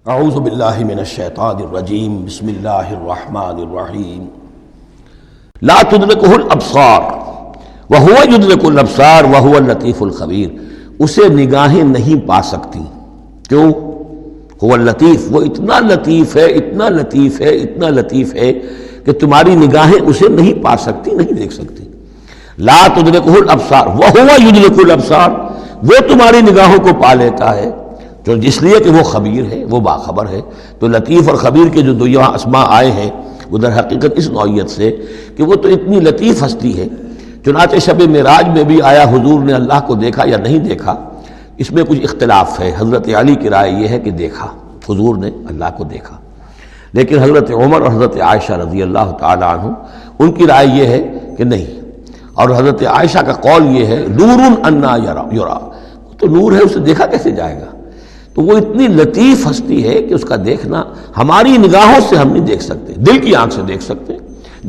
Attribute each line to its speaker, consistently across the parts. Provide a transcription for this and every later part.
Speaker 1: اعوذ باللہ من الشیطان الرجیم بسم اللہ الرحمن الرحیم لا تدرکہ الابصار وہو یدرک الابصار وہو اللطیف الخبیر، اسے نگاہیں نہیں پا سکتی۔ کیوں؟ هو اللطیف، وہ اتنا لطیف ہے، اتنا لطیف ہے، اتنا لطیف ہے کہ تمہاری نگاہیں اسے نہیں پا سکتی، نہیں دیکھ سکتی۔ لا تدرکہ الابصار وہو یدرک الابصار، وہ تمہاری نگاہوں کو پا لیتا ہے، جو اس لیے کہ وہ خبیر ہے، وہ باخبر ہے۔ تو لطیف اور خبیر کے جو دو یہاں اسماء آئے ہیں وہ در حقیقت اس نوعیت سے کہ وہ تو اتنی لطیف ہستی ہے۔ چنانچہ شب معراج میں بھی آیا حضور نے اللہ کو دیکھا یا نہیں دیکھا، اس میں کچھ اختلاف ہے۔ حضرت علی کی رائے یہ ہے کہ دیکھا، حضور نے اللہ کو دیکھا، لیکن حضرت عمر اور حضرت عائشہ رضی اللہ تعالی عنہ ان کی رائے یہ ہے کہ نہیں، اور حضرت عائشہ کا قول یہ ہے نور انا یرا، تو نور ہے، اسے دیکھا کیسے جائے گا؟ تو وہ اتنی لطیف ہستی ہے کہ اس کا دیکھنا ہماری نگاہوں سے ہم نہیں دیکھ سکتے، دل کی آنکھ سے دیکھ سکتے،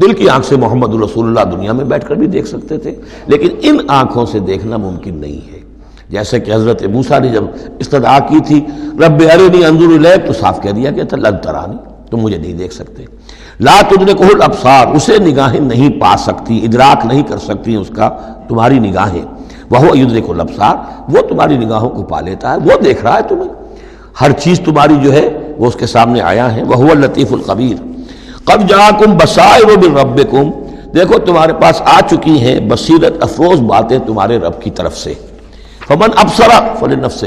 Speaker 1: دل کی آنکھ سے محمد رسول اللہ دنیا میں بیٹھ کر بھی دیکھ سکتے تھے، لیکن ان آنکھوں سے دیکھنا ممکن نہیں ہے۔ جیسے کہ حضرت موسیٰ نے جب استدعا کی تھی رب ارنی انظر الیک، تو صاف کہہ دیا کہ لن ترانی، تم مجھے نہیں دیکھ سکتے۔ لا تدرکہ الابصار، اسے نگاہیں نہیں پا سکتی، ادراک نہیں کر سکتی اس کا تمہاری نگاہیں۔ وہو یدرک الابصار، وہ تمہاری نگاہوں کو پا لیتا ہے، وہ دیکھ رہا ہے تمہیں، ہر چیز تمہاری جو ہے وہ اس کے سامنے آیا ہے۔ وہو اللطیف الخبیر۔ قد جاءکم بصائر من ربکم، دیکھو تمہارے پاس آ چکی ہیں بصیرت افروز باتیں تمہارے رب کی طرف سے۔ فمن ابصر فلنفسہ،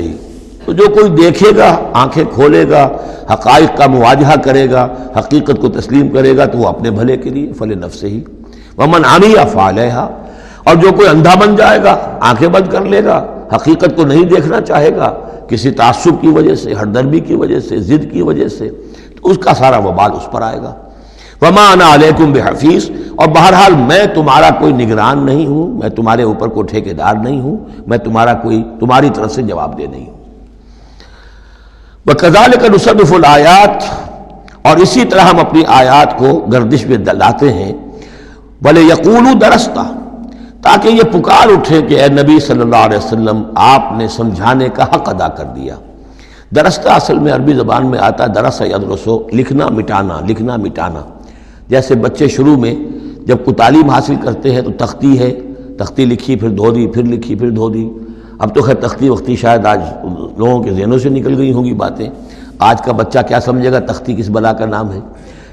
Speaker 1: تو جو کوئی دیکھے گا، آنکھیں کھولے گا، حقائق کا مواجہہ کرے گا، حقیقت کو تسلیم کرے گا، تو وہ اپنے بھلے کے لیے، فلنفسہ۔ ومن عمی فعلیہا، اور جو کوئی اندھا بن جائے گا، آنکھیں بند کر لے گا، حقیقت کو نہیں دیکھنا چاہے گا کسی تعصب کی وجہ سے، ہردرمی کی وجہ سے، ضد کی وجہ سے، تو اس کا سارا وبال اس پر آئے گا۔ وما انا علیکم بحفیظ، اور بہرحال میں تمہارا کوئی نگران نہیں ہوں، میں تمہارے اوپر کوئی ٹھیکیدار نہیں ہوں، میں تمہاری طرف سے جواب دہ نہیں ہوں۔ وکذالک نصرف الآیات، اور اسی طرح ہم اپنی آیات کو گردش میں لاتے ہیں۔ ولیقولوا درست، تاکہ یہ پکار اٹھے کہ اے نبی صلی اللہ علیہ وسلم، آپ نے سمجھانے کا حق ادا کر دیا۔ درستہ اصل میں عربی زبان میں آتا درس یدرسو، لکھنا مٹانا، لکھنا مٹانا۔ جیسے بچے شروع میں جب کوئی تعلیم حاصل کرتے ہیں تو تختی ہے، تختی لکھی پھر دھو دی، پھر لکھی پھر دھو دی۔ اب تو خیر تختی وقتی شاید آج لوگوں کے ذہنوں سے نکل گئی ہوں گی باتیں۔ آج کا بچہ کیا سمجھے گا تختی کس بلا کا نام ہے؟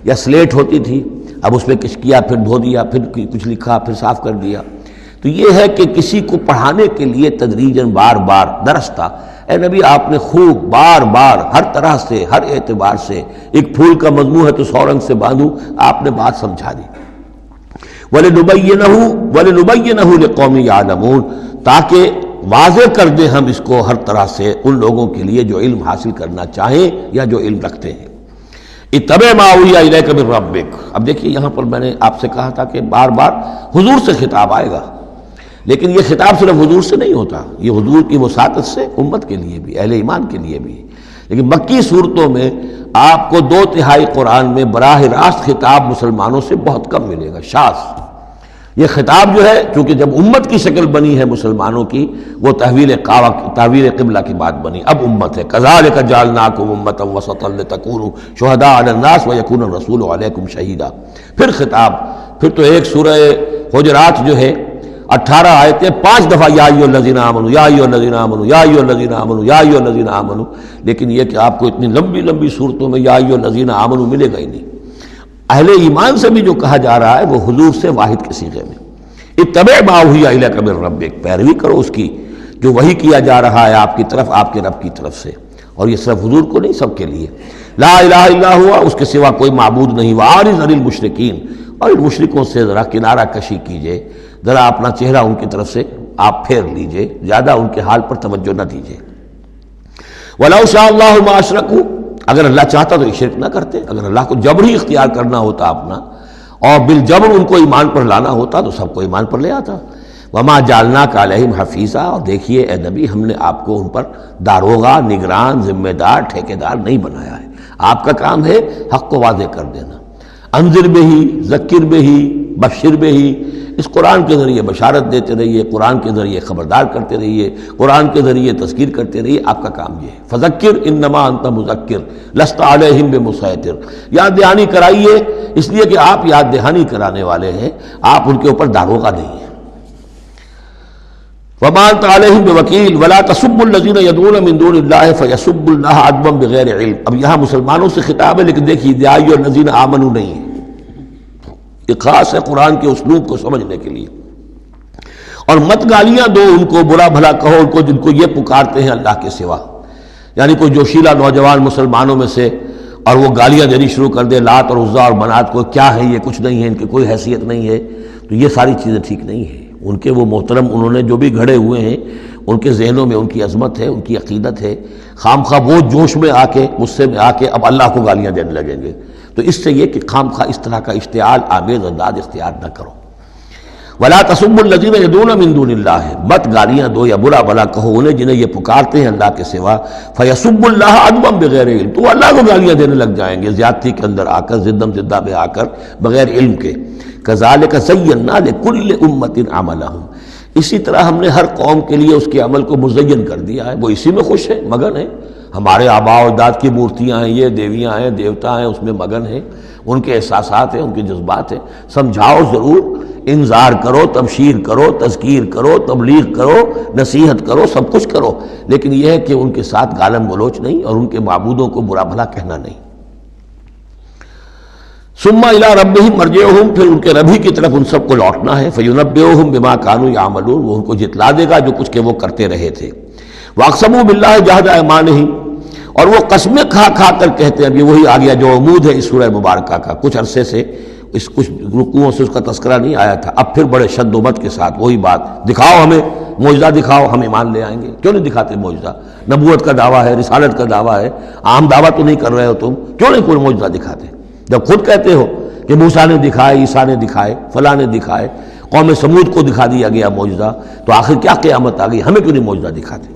Speaker 1: یا سلیٹ ہوتی تھی، اب اس میں کچھ کیا، پھر دھو دیا، پھر کچھ لکھا، پھر صاف کر دیا۔ تو یہ ہے کہ کسی کو پڑھانے کے لیے تدریجاً بار بار درستہ، اے نبی آپ نے خوب بار بار ہر طرح سے، ہر اعتبار سے، ایک پھول کا مضمون ہے تو 100 رنگ سے باندھوں، آپ نے بات سمجھا دی۔ وَلِنُبَيِّنَهُ لِقَوْمٍ يَعْلَمُونَ، تاکہ واضح کر دیں ہم اس کو ہر طرح سے ان لوگوں کے لیے جو علم حاصل کرنا چاہیں یا جو علم رکھتے ہیں۔ اتبع ما اوحی الیک من ربک، اب دیکھیے یہاں پر میں نے آپ سے کہا تھا کہ بار بار حضور سے خطاب آئے گا، لیکن یہ خطاب صرف حضور سے نہیں ہوتا، یہ حضور کی وساطت سے امت کے لیے بھی، اہل ایمان کے لیے بھی۔ لیکن مکی صورتوں میں آپ کو 2/3 قرآن میں براہ راست خطاب مسلمانوں سے بہت کم ملے گا، شاذ۔ یہ خطاب جو ہے چونکہ جب امت کی شکل بنی ہے مسلمانوں کی، وہ تحویل قبلہ کی بات بنی، اب امت ہے۔ کذالک جعلناکم امۃ وسطا لتکونوا شہداء علی الناس ویکون الرسول علیکم شہیدا۔ پھر خطاب، پھر تو ایک سورہ حجرات جو ہے 18 آیتیں 5 دفعہ یا ایھا الذین آمنوا، یا ایھا الذین آمنوا، یا ایھا الذین آمنوا، یا ایھا الذین آمنوا، لیکن یہ کہ آپ کو اتنی لمبی لمبی صورتوں میں یا ایھا الذین آمنوا ملے گا ہی نہیں۔ اہل ایمان سے بھی جو کہا جا رہا ہے وہ حضور سے واحد کے صیغے میں، اتبع ما اوحی الیک من ربک، پیروی کرو اس کی جو وحی کیا جا رہا ہے آپ کی طرف، آپ کے رب کی طرف سے۔ اور یہ صرف حضور کو نہیں، سب کے لیے۔ لا الہ الا ہوا، اس کے سوا کوئی معبود نہیں۔ وَأَعْرِضْ عَنِ الْمُشْرِكِينَ، اور ان مشرکوں سے ذرا کنارہ کشی کیجئے، ذرا اپنا چہرہ ان کی طرف سے آپ پھیر لیجئے، زیادہ ان کے حال پر توجہ نہ دیجئے۔ وَلَوْ شَاءَ اللَّهُ مَا أَشْرَكُوا، اگر اللہ چاہتا تو یہ شرک نہ کرتے، اگر اللہ کو جبر ہی اختیار کرنا ہوتا اپنا اور بالجبر ان کو ایمان پر لانا ہوتا تو سب کو ایمان پر لے آتا۔ وَمَا جَعَلْنَاكَ عَلَيْهِمْ حَفِيظًا، اور دیکھیے اے نبی ہم نے آپ کو ان پر داروغہ، نگران، ذمہ دار، ٹھیکیدار نہیں بنایا ہے۔ آپ کا کام ہے حق کو واضح کر دینا۔ انذر بہ، ذکر بہ، بشر بہ، اس قرآن کے ذریعے بشارت دیتے رہیے، قرآن کے ذریعے خبردار کرتے رہیے، قرآن کے ذریعے تذکیر کرتے رہیے، آپ کا کام یہ ہے۔ فذکر انما انت مذکر لست علیہم بمسیطر، یاد دہانی کرائیے اس لیے کہ آپ یاد دہانی کرانے والے ہیں، آپ ان کے اوپر داروغہ نہیں ہیں۔ وما انت علیہم بوکیل ولا تسبوا الذین یدعون من دون اللہ فیسبوا اللہ عدوا بغیر علم۔ اب یہاں مسلمانوں سے خطاب ہے، لیکن دیکھیے یا ایھا الذین آمنوا نہیں ہے، یہ خاص ہے قرآن کے اسلوب کو سمجھنے کے لیے۔ اور مت گالیاں دو ان کو، برا بھلا کہو ان کو جن کو یہ پکارتے ہیں اللہ کے سوا، یعنی کوئی جوشیلا نوجوان مسلمانوں میں سے اور وہ گالیاں دینی شروع کر دے لات اور عزا اور منات کو، کیا ہے یہ، کچھ نہیں ہے، ان کی کوئی حیثیت نہیں ہے، تو یہ ساری چیزیں ٹھیک نہیں ہیں۔ ان کے وہ محترم انہوں نے جو بھی گھڑے ہوئے ہیں، ان کے ذہنوں میں ان کی عظمت ہے، ان کی عقیدت ہے، خام خواہ وہ جوش میں آ کے، غصے میں آ کے اب اللہ کو گالیاں دینے لگیں گے، تو اس سے یہ کہ خام خواہ اس طرح کا اشتعال آمیز انداز اختیار نہ کرو۔ ولا تسبوا الذین یدعون من دون اللہ، مت گالیاں دو یا برا بھلا کہو انہیں جنہیں یہ پکارتے ہیں اللہ کے سوا، فیسبوا اللہ عدوا بغیر علم، تو اللہ کو گالیاں دینے لگ جائیں گے زیادتی کے اندر آ کر، زدم زدہ میں آ کر، بغیر علم کے۔ کذالک زینا لکل امۃ عملہم، اسی طرح ہم نے ہر قوم کے لیے اس کے عمل کو مزین کر دیا ہے، وہ اسی میں خوش ہے، مگن ہے۔ ہمارے آباء و اجداد کی مورتیاں ہیں، یہ دیویاں ہیں، دیوتا ہیں، اس میں مگن ہیں، ان کے احساسات ہیں، ان کے جذبات ہیں۔ سمجھاؤ ضرور، انذار کرو، تبشیر کرو، تذکیر کرو، تبلیغ کرو، نصیحت کرو، سب کچھ کرو، لیکن یہ ہے کہ ان کے ساتھ گالم گلوچ نہیں اور ان کے معبودوں کو برا بھلا کہنا نہیں۔ ثم الی ربہم مرجعہم، پھر ان کے رب ہی کی طرف ان سب کو لوٹنا ہے، فینبئہم بما کانوا یعملون، وہ ان کو جتلا دے گا جو کچھ کہ وہ کرتے رہے تھے۔ واقسموا باللہ جہد ایمانہم، اور وہ قسمیں کھا کھا کر کہتے ہیں، اب یہ وہی آ گیا جو عمود ہے اس سورہ مبارکہ کا، کچھ عرصے سے اس کچھ رکوعوں سے اس کا تذکرہ نہیں آیا تھا، اب پھر بڑے شد و مت کے ساتھ وہی بات، دکھاؤ ہمیں معجزہ، دکھاؤ ہم ایمان لے آئیں گے۔ کیوں نہیں دکھاتے معجزہ؟ نبوت کا دعویٰ ہے، رسالت کا دعویٰ ہے، عام دعویٰ تو نہیں کر رہے ہو تم، کیوں نہیں کوئی معجزہ دکھاتے؟ جب خود کہتے ہو کہ موسیٰ نے دکھائے، عیسیٰ نے دکھائے، فلاں نے دکھائے، قوم سمود کو دکھا دیا گیا معجزہ، تو آخر کیا قیامت آ گئی، ہمیں کیوں نہیں معجزہ دکھاتے؟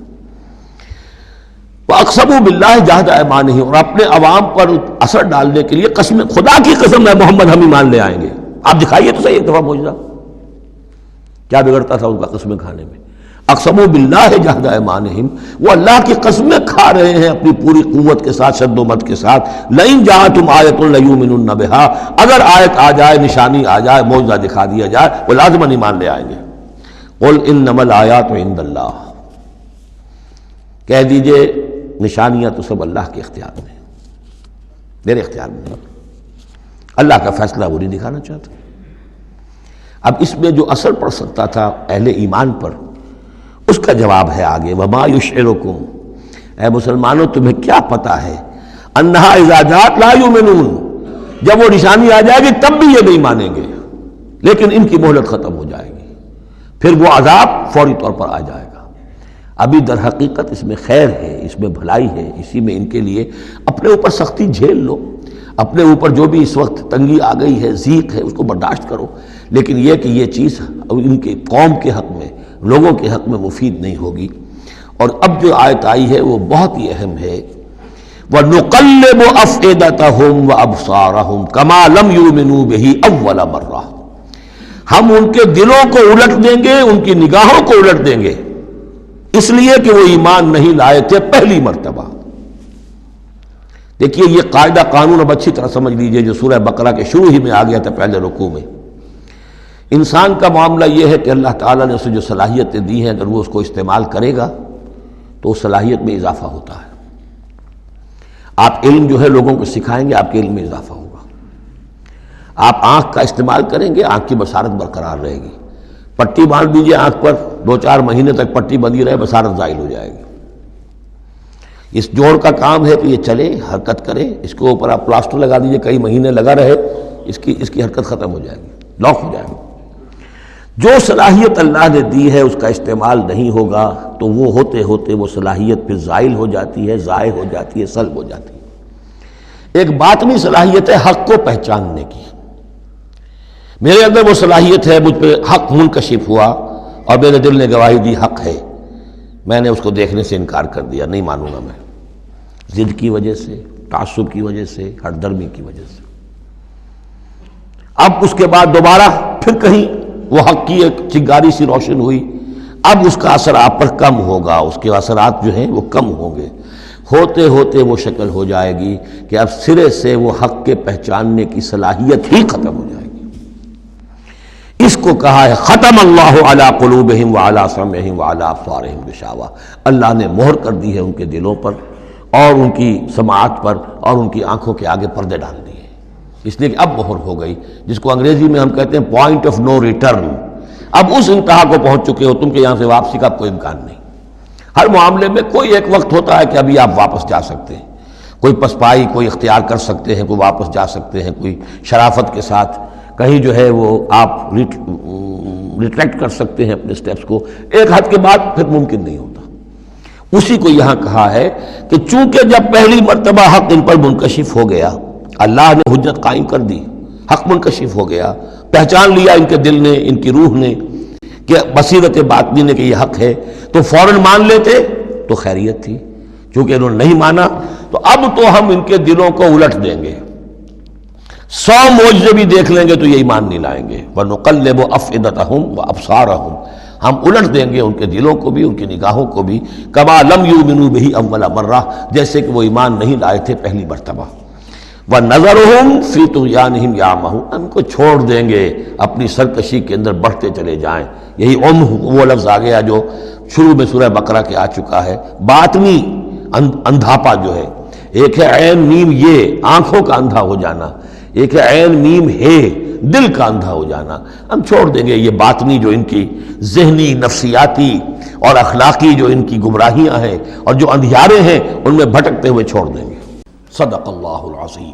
Speaker 1: وَأَقْسَمُوا بِاللَّهِ جَهْدَ أَيْمَانِهِمْ، اور اپنے عوام پر اثر ڈالنے کے لیے قسم، خدا کی قسم ہے محمد ہم ایمان لے آئیں گے، آپ دکھائیے تو صحیح ایک دفعہ معجزہ، کیا بگڑتا تھا ان کا قسمیں کھانے میں؟ اقسموا باللہ جہد ایمانہم، وہ اللہ کی قسمیں کھا رہے ہیں اپنی پوری قوت کے ساتھ، شد و مت کے ساتھ۔ لئن جاءتہم آیۃ لیؤمنن بہا، اگر آیت آ جائے، نشانی آ جائے، معجزہ دکھا دیا جائے، وہ لازماً ایمان لے آئیں گے۔ قل انما الآیات عند اللہ، کہہ دیجئے نشانیاں تو سب اللہ کے اختیار میں، میرے اختیار میں نہیں، اللہ کا فیصلہ وہ نہیں دکھانا چاہتا۔ اب اس میں جو اثر پڑ سکتا تھا اہل ایمان پر، اس کا جواب ہے آگے، وما یشعرکم، اے مسلمانوں تمہیں کیا پتا ہے، انہا اذا جاءت لا یؤمنون، جب وہ نشانی آ جائے گی تب بھی یہ نہیں مانیں گے، لیکن ان کی مہلت ختم ہو جائے گی، پھر وہ عذاب فوری طور پر آ جائے گا۔ ابھی در حقیقت اس میں خیر ہے، اس میں بھلائی ہے، اسی میں ان کے لیے اپنے اوپر سختی جھیل لو، اپنے اوپر جو بھی اس وقت تنگی آ گئی ہے، ضیق ہے، اس کو برداشت کرو، لیکن یہ کہ یہ چیز ان کے قوم کے حق میں، لوگوں کے حق میں مفید نہیں ہوگی۔ اور اب جو آیت آئی ہے وہ بہت ہی اہم ہے، وَنُقَلِّبُ أَفْئِدَتَهُمْ وَأَبْصَارَهُمْ كَمَا لَمْ يُؤْمِنُوا بِهِ أَوَّلَ مَرَّةٍ، ہم ان کے دلوں کو الٹ دیں گے، ان کی نگاہوں کو الٹ دیں گے، اس لیے کہ وہ ایمان نہیں لائے تھے پہلی مرتبہ۔ دیکھیے یہ قاعدہ قانون اب اچھی طرح سمجھ لیجئے جو سورہ بقرہ کے شروع ہی میں آ گیا تھا پہلے رکوع میں۔ انسان کا معاملہ یہ ہے کہ اللہ تعالیٰ نے اسے جو صلاحیتیں دی ہیں، اگر وہ اس کو استعمال کرے گا تو اس صلاحیت میں اضافہ ہوتا ہے۔ آپ علم جو ہے لوگوں کو سکھائیں گے، آپ کے علم میں اضافہ ہوگا۔ آپ آنکھ کا استعمال کریں گے، آنکھ کی بصارت برقرار رہے گی۔ پٹی باندھ دیجیے آنکھ پر، 2-4 مہینے تک پٹی بندھی رہے، بصارت زائل ہو جائے گی۔ اس جوڑ کا کام ہے کہ یہ چلے، حرکت کرے، اس کے اوپر آپ پلاسٹر لگا دیجیے، کئی مہینے لگا رہے، اس کی حرکت ختم ہو جائے گی، لاک ہو جائے گی۔ جو صلاحیت اللہ نے دی ہے اس کا استعمال نہیں ہوگا تو وہ ہوتے ہوتے وہ صلاحیت پھر زائل ہو جاتی ہے، ضائع ہو جاتی ہے، سلب ہو جاتی ہے۔ ایک باطنی صلاحیت ہے حق کو پہچاننے کی، میرے اندر وہ صلاحیت ہے، مجھ پہ حق منکشف ہوا اور میرے دل نے گواہی دی حق ہے، میں نے اس کو دیکھنے سے انکار کر دیا، نہیں مانوں گا میں، ضد کی وجہ سے، تعصب کی وجہ سے، ہردرمی کی وجہ سے۔ اب اس کے بعد دوبارہ پھر کہیں وہ حق کی ایک چنگاری سی روشن ہوئی، اب اس کا اثر آپ پر کم ہوگا، اس کے اثرات جو ہیں وہ کم ہوں گے، ہوتے ہوتے وہ شکل ہو جائے گی کہ اب سرے سے وہ حق کے پہچاننے کی صلاحیت ہی ختم ہو جائے گی۔ اس کو کہا ہے ختم اللہ علی قلوبہم وعلی سمعہم وعلی ابصارہم غشاوہ، اللہ نے مہر کر دی ہے ان کے دلوں پر اور ان کی سماعت پر اور ان کی آنکھوں کے آگے پردے ڈال دیے، اس لیے کہ اب مہر ہو گئی، جس کو انگریزی میں ہم کہتے ہیں پوائنٹ آف نو ریٹرن۔ اب اس انتہا کو پہنچ چکے ہو تم کہ یہاں سے واپسی کا کوئی امکان نہیں۔ ہر معاملے میں کوئی ایک وقت ہوتا ہے کہ ابھی آپ واپس جا سکتے ہیں، کوئی پسپائی کوئی اختیار کر سکتے ہیں، کوئی واپس جا سکتے ہیں، کوئی شرافت کے ساتھ کہیں جو ہے وہ آپ ریٹریکٹ کر سکتے ہیں اپنے سٹیپس کو، ایک حد کے بعد پھر ممکن نہیں ہوتا۔ اسی کو یہاں کہا ہے کہ چونکہ جب پہلی مرتبہ حق ان پر منکشف ہو گیا، اللہ نے حجت قائم کر دی، حق منکشف ہو گیا، پہچان لیا ان کے دل نے، ان کی روح نے کہ بصیرت باطنی نے کہ یہ حق ہے، تو فوراً مان لیتے تو خیریت تھی، چونکہ انہوں نے نہیں مانا تو اب تو ہم ان کے دلوں کو الٹ دیں گے، 100 معجزے بھی دیکھ لیں گے تو یہ ایمان نہیں لائیں گے۔ وَنُقَلِّبُ أَفْئِدَتَهُمْ وَأَبْصَارَهُمْ، ہم الٹ دیں گے ان کے دلوں کو بھی، ان کی نگاہوں کو بھی، كَمَا لَمْ يُؤْمِنُوا بِهِ أَوَّلَ مَرَّةٍ، جیسے کہ وہ ایمان نہیں لائے تھے پہلی مرتبہ۔ وَنَذَرُهُمْ فِي طُغْيَانِهِمْ يَعْمَهُونَ، ان کو چھوڑ دیں گے اپنی سرکشی کے اندر بڑھتے چلے جائیں۔ یہی وہ لفظ آ گیا جو شروع میں سورہ بقرہ کے آ چکا ہے، باطنی اندھاپا جو ہے، ایک ہے عین میم یہ آنکھوں کا اندھا ہو جانا، ایک ہے عین میم ہے دل کا اندھا ہو جانا، ہم چھوڑ دیں گے یہ باطنی جو ان کی ذہنی نفسیاتی اور اخلاقی جو ان کی گمراہیاں ہیں اور جو اندھیارے ہیں ان میں بھٹکتے ہوئے چھوڑ دیں گے۔ صدق اللہ العظیم۔